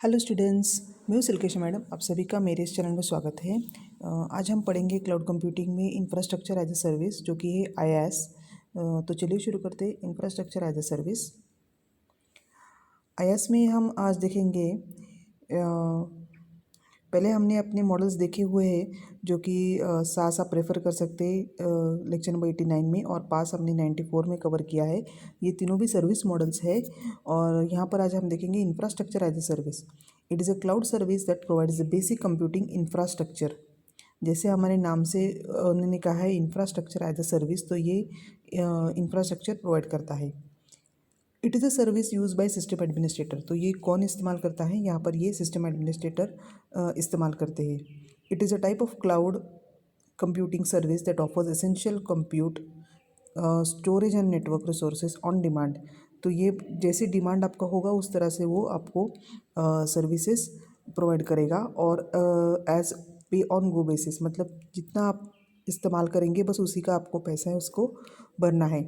Hello students, मैं हूँ सिल्केश madam. आप सभी का मेरे इस चैनल में स्वागत है। आज हम पढ़ेंगे क्लाउड कंप्यूटिंग में इंफ्रास्ट्रक्चर एज ए सर्विस, जो कि है IaaS। तो चलिए शुरू करते हैं infrastructure as a service. IaaS में हम आज देखेंगे, पहले हमने अपने मॉडल्स देखे हुए हैं जो कि सास आप प्रेफर कर सकते हैं लेक्चर नंबर 89 में, और पास हमने 94 में कवर किया है। ये तीनों भी सर्विस मॉडल्स है। और यहाँ पर आज हम देखेंगे infrastructure as a service. It is a cloud service that provides the basic computing infrastructure. जैसे हमारे नाम से उन्होंने कहा है इंफ्रास्ट्रक्चर एज ए सर्विस, तो ये इंफ्रास्ट्रक्चर प्रोवाइड करता है। It is a service use by system administrator. तो ये कौन इस्तेमाल करता है? यहाँ पर ये सिस्टम एडमिनिस्ट्रेटर इस्तेमाल करते हैं। It is a type of cloud computing service that offers essential compute storage and network resources on demand. तो ये जैसे डिमांड आपका होगा उस तरह से वो आपको सर्विसेज प्रोवाइड करेगा, और एज पे ऑन गो बेसिस, मतलब जितना आप इस्तेमाल करेंगे बस उसी का आपको पैसा है उसको भरना है।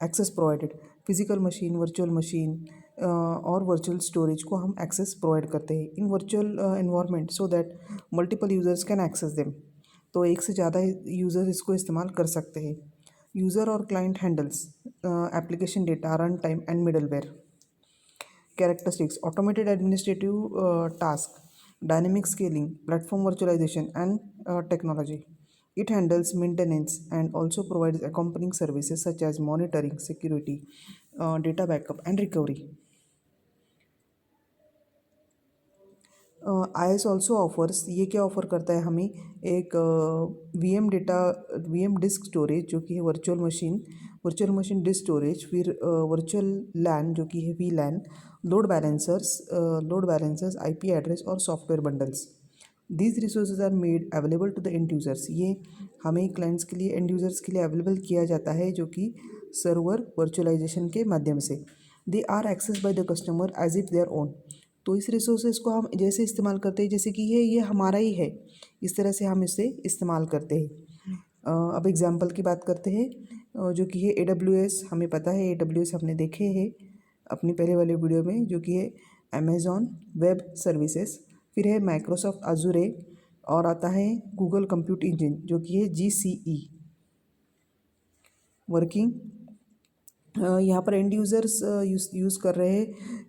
Access provided, physical machine, virtual machine और वर्चुअल स्टोरेज को हम एक्सेस प्रोवाइड करते हैं in virtual environment so that multiple users can access them. तो एक से ज़्यादा यूज़र इसको इस्तेमाल कर सकते हैं। यूज़र और client handles application data, run time and middleware. Characteristics: automated administrative task, dynamic scaling, platform virtualization, and technology. It handles maintenance and also provides accompanying services such as monitoring, security, data backup, and recovery. IaaS also offers, ये क्या offer करता है हमें? एक VM disk storage जो कि है virtual machine disk storage, फिर वर्चुअल लैन जो कि है VLAN, load balancers, IP address और software bundles. These resources are made available to the end users. ये हमें क्लाइंट्स के लिए, एंड यूज़र्स के लिए अवेलेबल किया जाता है, जो कि सर्वर वर्चुअलाइजेशन के माध्यम से। They are access by the customer as if their own. तो इस रिसोर्सेज को हम जैसे इस्तेमाल करते हैं जैसे कि ये हमारा ही है, इस तरह से हम इसे इस्तेमाल करते हैं। अब एग्जांपल की बात करते हैं, जो कि है AWS। हमें पता है AWS हमने देखे हैं अपनी पहले वाले वीडियो में, जो कि है अमेज़ॉन वेब सर्विसेज। फिर है माइक्रोसॉफ्ट अजूरे, और आता है गूगल कंप्यूट इंजन जो कि है GCE। वर्किंग, यहाँ पर एंड यूज़र्स यूज़ कर रहे हैं।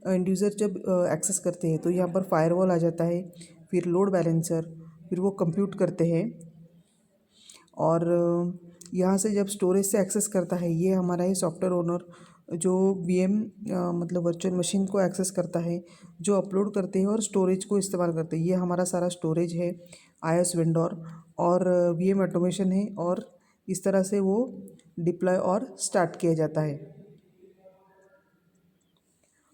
एंड यूज़र जब एक्सेस करते हैं तो यहाँ पर फायरवॉल आ जाता है, फिर लोड बैलेंसर, फिर वो कंप्यूट करते हैं। और यहाँ से जब स्टोरेज से एक्सेस करता है, ये हमारा ही सॉफ्टवेयर ओनर जो VM मतलब वर्चुअल मशीन को एक्सेस करता है, जो अपलोड करते हैं और स्टोरेज को इस्तेमाल करते हैं। ये हमारा सारा स्टोरेज है, IaaS वेंडर और VM ऑटोमेशन है, और इस तरह से वो डिप्लॉय और स्टार्ट किया जाता है।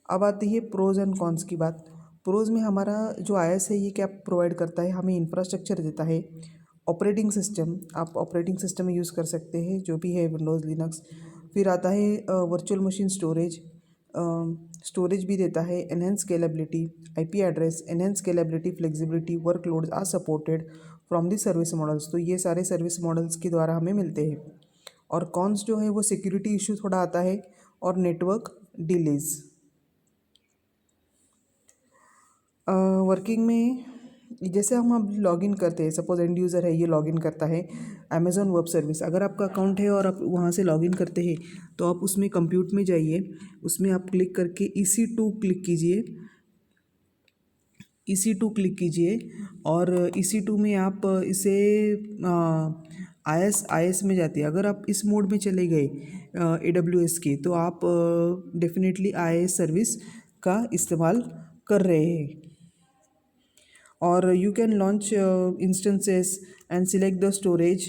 अब आती है प्रोज एंड कॉन्स की बात। प्रोज में हमारा जो IaaS है ये क्या प्रोवाइड करता है? हमें इंफ्रास्ट्रक्चर देता है, ऑपरेटिंग सिस्टम, आप ऑपरेटिंग सिस्टम में यूज़ कर सकते हैं जो भी है विंडोज़ लिनक्स। फिर आता है वर्चुअल मशीन स्टोरेज, स्टोरेज भी देता है। Enhance scalability, IP address, enhance scalability, flexibility, workloads are supported from the service models. तो ये सारे सर्विस मॉडल्स के द्वारा हमें मिलते हैं। और कॉन्स जो है वो सिक्योरिटी इशू थोड़ा आता है, और नेटवर्क डिलेज। वर्किंग में जैसे हम अब लॉगिन करते हैं, सपोज एंड यूज़र है, ये लॉगिन करता है अमेज़ॉन वेब सर्विस। अगर आपका अकाउंट है और आप वहाँ से लॉगिन करते हैं तो आप उसमें कंप्यूट में जाइए, उसमें आप क्लिक करके EC2 क्लिक कीजिए, EC2 क्लिक कीजिए, और EC2 में आप इसे IaaS में जाती है। अगर आप इस मोड में चले गए AWS के, तो आप डेफिनेटली IaaS सर्विस का इस्तेमाल कर रहे हैं। और you can launch instances and select the storage.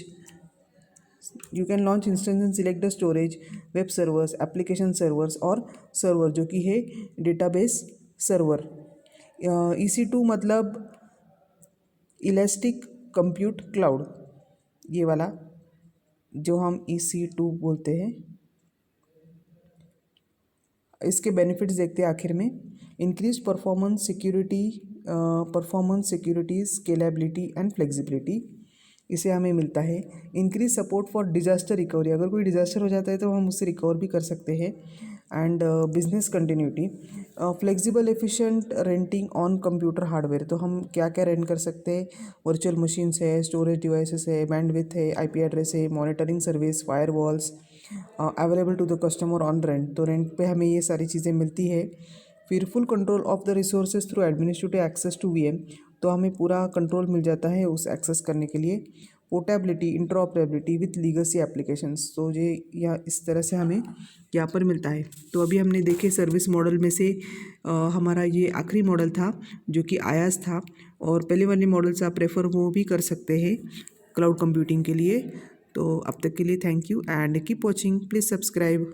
You can launch instance and select the storage, web servers, application servers और सर्वर जो कि है डेटाबेस सर्वर। EC2 मतलब इलास्टिक कंप्यूट क्लाउड, ये वाला जो हम EC2 बोलते हैं। इसके बेनिफिट्स देखते हैं आखिर में। Increase performance security, scalability and flexibility, इसे हमें मिलता है। Increase support for disaster recovery, अगर कोई डिजास्टर हो जाता है तो हम उससे रिकवर भी कर सकते हैं। And business continuity, flexible efficient renting on computer hardware. तो हम क्या क्या रेंट कर सकते हैं, वर्चुअल मशीन्स है, स्टोरेज डिवाइसेस है, बैंडविड्थ है, आईपी एड्रेस है, monitoring service, firewalls available to the customer on rent. तो रेंट पे हमें ये सारी चीज़ें मिलती है। फिर full control of the resources through administrative access to VM. तो हमें पूरा कंट्रोल मिल जाता है उस एक्सेस करने के लिए। Portability, interoperability with legacy applications. तो ये या इस तरह से हमें यहाँ पर मिलता है। तो अभी हमने देखे सर्विस मॉडल में से हमारा ये आखिरी मॉडल था जो कि आयास था, और पहले वाले मॉडल्स आप प्रेफर वो भी कर सकते हैं क्लाउड कंप्यूटिंग के लिए। तो अब तक के लिए thank you and keep watching, please subscribe.